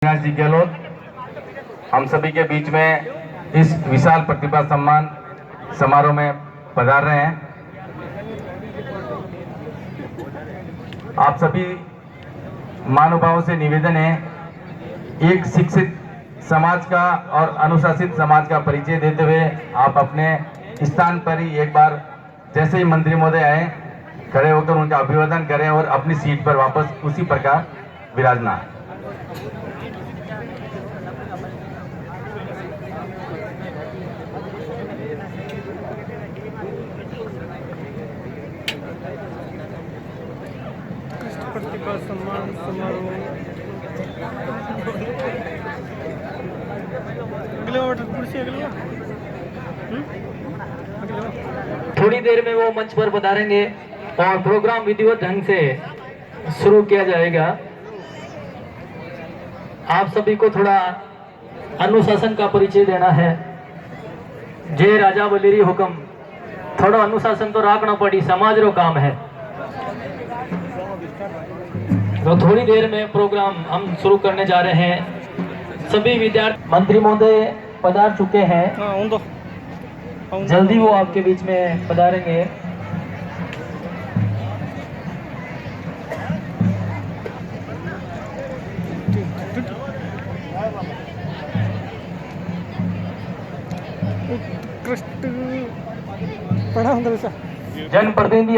अविनाश जी गहलोत हम सभी के बीच में इस विशाल प्रतिभा सम्मान समारोह में पधार रहे हैं। आप सभी महानुभावों से निवेदन है, एक शिक्षित समाज का और अनुशासित समाज का परिचय देते हुए आप अपने स्थान पर ही एक बार जैसे ही मंत्री महोदय आए खड़े होकर उनका अभिवादन करें और अपनी सीट पर वापस उसी प्रकार विराजना। प्रतिभा सम्मान समारोह थोड़ी देर में वो मंच पर पधारेंगे और प्रोग्राम विधिवत ढंग से शुरू किया जाएगा। आप सभी को थोड़ा अनुशासन का परिचय देना है। जय राजा बलिरी हुक्म, थोड़ा अनुशासन तो रखना पड़ी, समाज रो काम है। तो थोड़ी देर में प्रोग्राम हम शुरू करने जा रहे हैं। सभी विद्यार्थी मंत्री महोदय पधार चुके हैं, जल्दी वो आपके बीच में पधारेंगे। जनप्रतिनिधि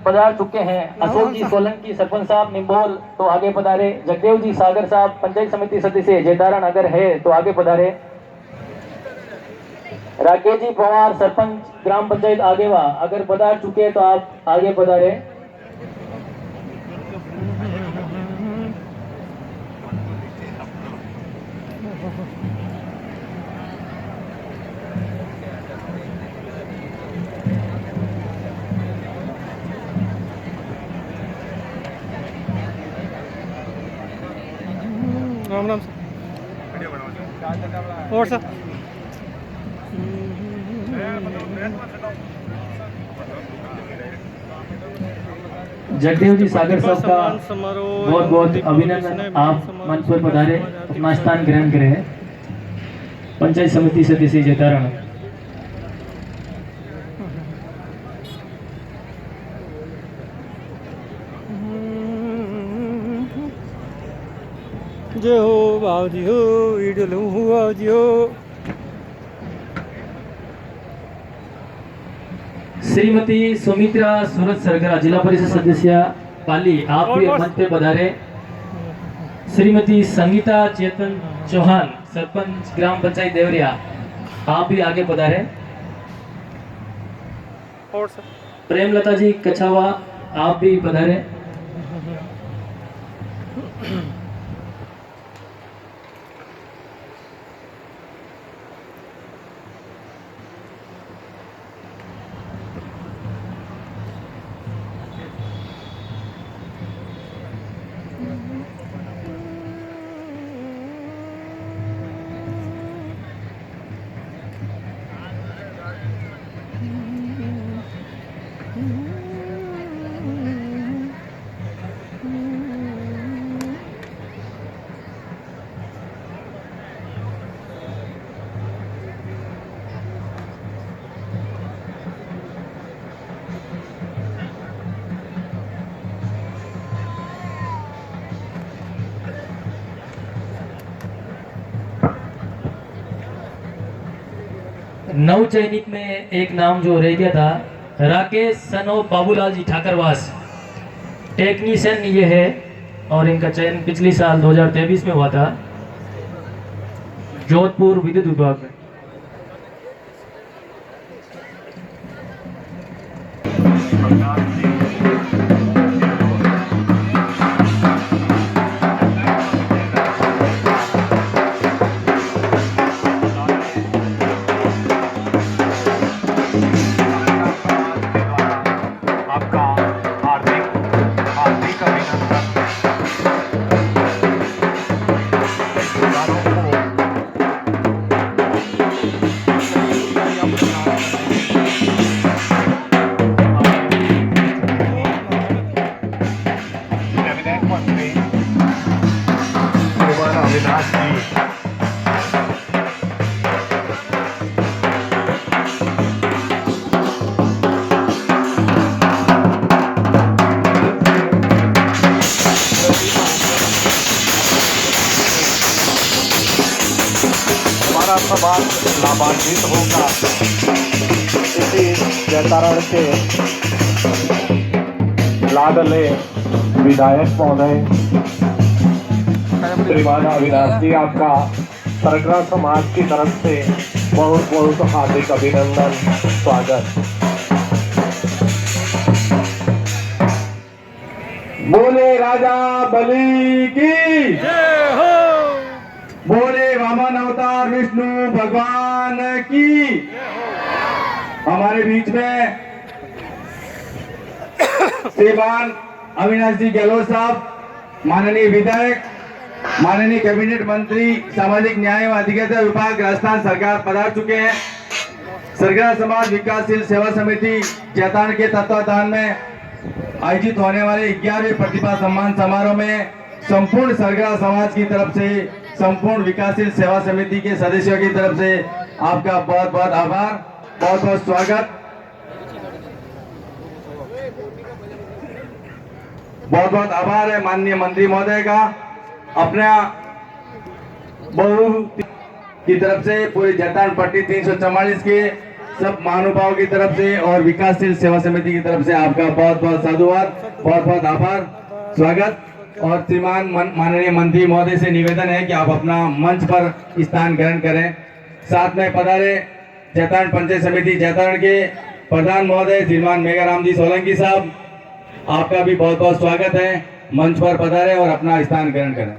पधार चुके हैं। अशोक जी सोलंकी सरपंच साहब निम्बोल तो आगे पधारे। जगदेव जी सागर साहब पंचायत समिति सदस्य जयदारण अगर है तो आगे पधारे। राकेश जी पवार सरपंच ग्राम पंचायत आगेवा अगर पधार चुके तो आप आगे पधारे। राम राम और सर जगदेव जी सागर साहब का बहुत बहुत अभिनंदन। आप मंच पर पधारे, अपना स्थान ग्रहण करें। पंचायत समिति सदस्य जयतारण। जय हो बाबूजी हो, ईडल हो बाबूजी हो। श्रीमती सुमित्रा सूरज सरगरा जिला परिषद सदस्य पाली, आप भी मंच पे पधारे। श्रीमती संगीता चेतन चौहान सरपंच ग्राम पंचायत देवरिया, आप भी आगे पधारे। और सर प्रेमलता जी कछावा, आप भी पधारे। नव चयनित में एक नाम जो रह गया था, राकेश सनो बाबूलाल जी ठाकरवास, टेक्नीशियन ये है और इनका चयन पिछली साल 2023 में हुआ था जोधपुर विद्युत विभाग में। अविनाश हमारा समाज लाभान्वित होगा। इसी जैतारण के लाडले विधायक महोदय श्रीमान अविनाश जी, आपका सरगरा समाज की तरफ से बहुत बहुत हार्दिक अभिनंदन, स्वागत। बोले राजा बलि की, बोले वामन अवतार विष्णु भगवान की। हमारे बीच में श्रीमान अविनाश जी गहलोत साहब, माननीय विधायक, माननीय कैबिनेट मंत्री सामाजिक न्याय एवं अधिकारिता विभाग राजस्थान सरकार पधार चुके हैं। सरगरा समाज विकासशील सेवा समिति जैतारण के तत्वाधान में आयोजित होने वाले 11वें प्रतिभा सम्मान समारोह में संपूर्ण सरगरा समाज की तरफ से, संपूर्ण विकासशील सेवा समिति के सदस्यों की तरफ से आपका बहुत बहुत आभार, बहुत बहुत स्वागत। बहुत बहुत आभार है माननीय मंत्री महोदय का, अपना बहु की तरफ से, पूरी जैतारण पट्टी 344 के सब महानुभावों की तरफ से और विकासशील सेवा समिति की तरफ से आपका बहुत बहुत साधुवाद, बहुत बहुत आभार, स्वागत। और श्रीमान माननीय मंत्री महोदय से निवेदन है कि आप अपना मंच पर स्थान ग्रहण करें। साथ में पधारे जैतारण पंचायत समिति जैतारण के प्रधान महोदय श्रीमान मेघाराम जी सोलंकी साहब, आपका भी बहुत बहुत स्वागत है। मंच पर पधारे और अपना स्थान ग्रहण करें।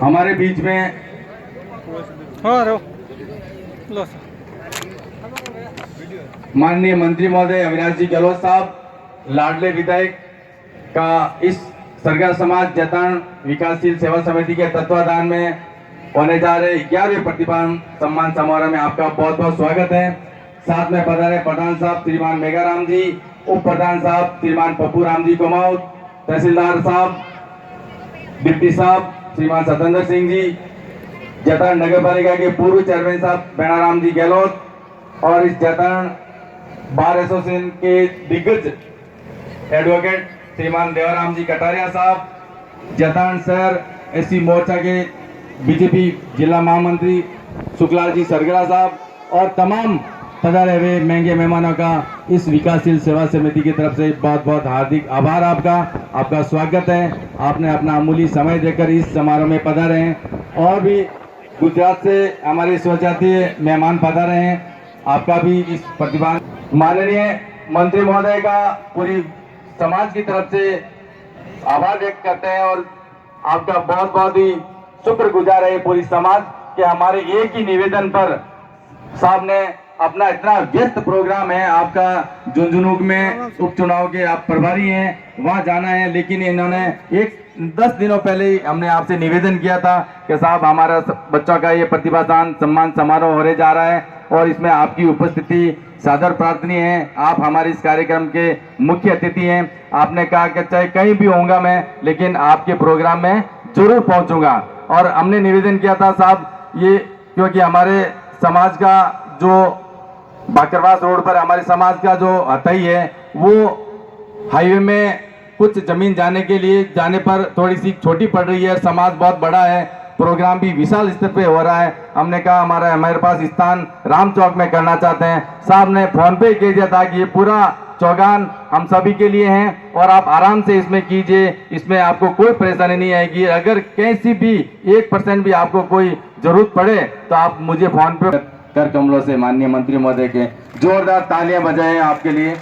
हमारे बीच में माननीय मंत्री महोदय अविनाश जी गहलोत साहब, लाडले विधायक का इस सरगरा समाज जैतारण विकासशील सेवा समिति के तत्वाधान में होने जा रहे 11वें प्रतिभा सम्मान समारोह में आपका बहुत बहुत स्वागत है। साथ में पधारे प्रधान साहब श्रीमान मेघाराम जी, उप प्रधान साहब श्रीमान पप्पू राम जी कुमाऊत, तहसीलदार साहब, डिप्टी साहब श्रीमान सतेंद्र सिंह जी, जैतारण नगर पालिका के पूर्व चेयरमैन साहब बेणाराम जी गहलोत और इस जैतारण बार एसोसिएशन के दिग्गज एडवोकेट श्रीमान देवराम जी कटारिया साहब, जैतारण शहर एससी मोर्चा के बीजेपी जिला महामंत्री सुखलाल जी सरगरा साहब और तमाम पधारे हुए महंगे मेहमानों का इस विकासशील सेवा समिति की तरफ से बहुत बहुत हार्दिक आभार आपका, आपका स्वागत है। आपने अपना अमूल्य समय देकर इस समारोह में पधारे हैं और भी गुजरात से हमारे स्वजातीय मेहमान पधारे हैं, आपका भी इस प्रतिभा। माननीय मंत्री महोदय का पूरी समाज की तरफ से आभार व्यक्त करते हैं और आपका बहुत बहुत ही शुक्रगुजार है पूरी समाज के हमारे एक ही निवेदन पर साहब ने अपना इतना व्यस्त प्रोग्राम है, आपका झुंझुनू में उपचुनाव के आप प्रभारी हैं, वहां जाना है, लेकिन इन्होंने 10 दिनों पहले ही हमने आपसे निवेदन किया था कि साहब हमारा बच्चों का ये प्रतिभादान सम्मान समारोह होने जा रहा है और इसमें आपकी उपस्थिति सादर प्रार्थनीय है। आप हमारे इस कार्यक्रम के मुख्य अतिथि हैं। आपने कहा कि चाहे कहीं भी होऊंगा मैं, लेकिन आपके प्रोग्राम में जरूर पहुंचूंगा। और हमने निवेदन किया था साहब ये, क्योंकि हमारे समाज का जो बाकरवास रोड पर हमारे समाज का जो हतई है, वो हाईवे में कुछ जमीन जाने पर थोड़ी सी छोटी पड़ रही है। समाज बहुत बड़ा है, प्रोग्राम भी विशाल स्तर पे हो रहा है। हमने कहा हमारे पास स्थान राम चौक में करना चाहते हैं। साहब ने फोन पे कह दिया था कि ये पूरा चौगान हम सभी के लिए हैं और आप आराम से इसमें कीजिए, इसमें आपको कोई परेशानी नहीं आएगी। अगर कैसी भी 1% भी आपको कोई जरूरत पड़े तो आप मुझे फोन पे कर कमलों से माननीय मंत्री महोदय के जोरदार तालियां बजाएं आपके लिए।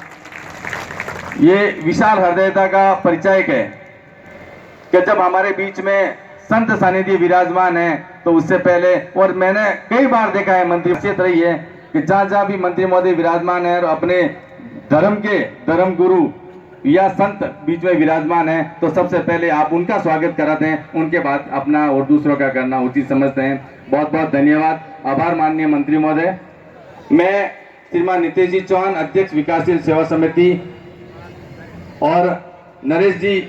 ये विशाल हृदयता का परिचायक है। कि जब हमारे बीच में संत सानिध्य विराजमान है तो उससे पहले, और मैंने कई बार देखा है मंत्री क्षेत्र रही है कि जहां जहां भी मंत्री महोदय विराजमान है और अपने धर्म के धर्म गुरु या संत बीच में विराजमान है तो सबसे पहले आप उनका स्वागत कराते हैं, उनके बाद अपना और दूसरों का करना उचित समझते हैं। बहुत बहुत धन्यवाद, आभार माननीय मंत्री महोदय। मैं श्रीमान नितेश जी चौहान, अध्यक्ष विकासशील सेवा समिति, और नरेश जी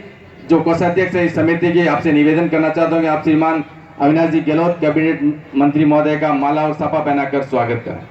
जो कोषाध्यक्ष है इस समिति के, आपसे निवेदन करना चाहता हूँ कि आप श्रीमान अविनाश जी गहलोत कैबिनेट मंत्री महोदय का माला और साफा पहनाकर स्वागत करें।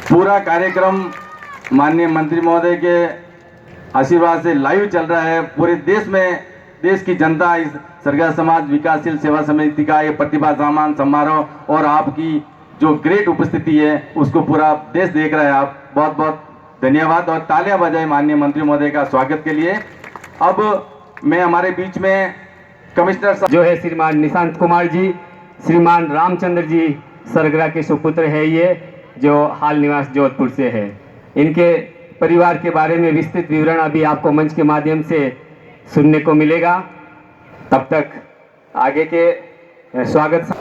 पूरा कार्यक्रम माननीय मंत्री महोदय के आशीर्वाद से लाइव चल रहा है। पूरे देश में देश की जनता इस सरगरा समाज विकासशील सेवा समिति का ये प्रतिभा सम्मान समारोह और आपकी जो ग्रेट उपस्थिति है उसको पूरा देश देख रहा है। आप बहुत बहुत धन्यवाद और तालियां बजाएं माननीय मंत्री महोदय का स्वागत के लिए। अब मैं हमारे बीच में कमिश्नर साहब जो है श्रीमान निशांत कुमार जी, श्रीमान रामचंद्र जी सरगरा के सुपुत्र है ये, जो हाल निवास जोधपुर से है। इनके परिवार के बारे में विस्तृत विवरण अभी आपको मंच के माध्यम से सुनने को मिलेगा। तब तक आगे के स्वागत